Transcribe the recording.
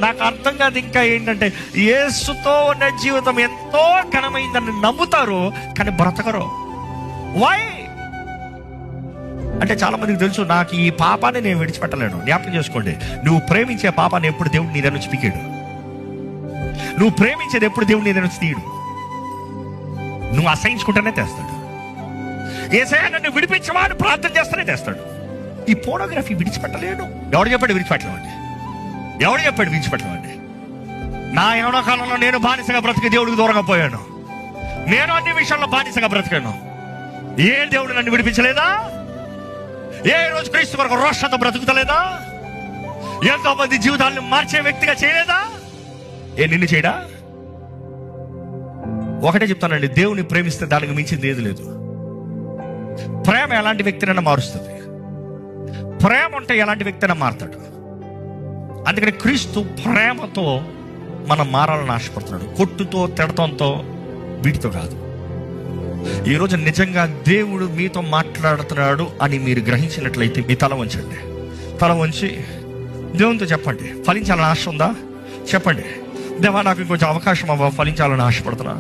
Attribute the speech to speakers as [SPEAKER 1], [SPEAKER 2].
[SPEAKER 1] నాకు అర్థం కాదు ఇంకా ఏంటంటే, యేసుతో ఉన్న జీవితం ఎంతో ఘనమైందని నమ్ముతారు కానీ బ్రతకరు. వై అంటే చాలా మందికి తెలుసు, నాకు ఈ పాపాన్ని నేను విడిచిపెట్టలేను. జ్ఞాపకం చేసుకోండి, నువ్వు ప్రేమించే పాపాన్ని ఎప్పుడు దేవుడు నీ దగ్గర నుంచి పీకాడు. నువ్వు ప్రేమించేది ఎప్పుడు దేవుడు నీ దగ్గర నుంచి తీయడు. నువ్వు అసహించుకుంటేనే తెస్తాడు. యేసయ్యా నన్ను విడిపించమని ప్రార్థన చేస్తేనే తెస్తాడు. ఈ పోర్నోగ్రఫీ విడిచిపెట్టలేను. ఎవడు చెప్పాడు విడిచిపెట్టలేమండి? ఎవడు చెప్పాడు విడిచిపెట్టలేమండి? నా యవ్వన కాలంలో నేను బానిసగా బ్రతికి దేవుడికి దూరంగా పోయాను. నేను అన్ని విషయాల్లో బానిసగా బ్రతికాను. ఏ దేవుడు నన్ను విడిపించలేదా? ఏ రోజు క్రీస్తు కొరకు రోషంతో బ్రతుకుతలేదా? ఎంతో మంది జీవితాలను మార్చే వ్యక్తిగా చేయలేదా? నిన్ను చేయడా? ఒకటే చెప్తానండి, దేవుని ప్రేమిస్తే దానికి మించింది ఏది లేదు. ప్రేమ ఎలాంటి వ్యక్తినైనా మారుస్తుంది. ప్రేమ ఉంటే ఎలాంటి వ్యక్తినైనా మారుతాడు. అందుకని క్రీస్తు ప్రేమతో మనం మారాలని ఆశపడుతున్నాడు. కొట్టుతో, తిడతంతో, వీటితో కాదు. ఈరోజు నిజంగా దేవుడు మీతో మాట్లాడుతున్నాడు అని మీరు గ్రహించినట్లయితే మీ తల వంచండి. తల వంచి దేవునితో చెప్పండి, ఫలించాలని ఆశ ఉందా? చెప్పండి, దేవా నాకు ఇంకొంచెం అవకాశం ఫలించాలని ఆశపడుతున్నా.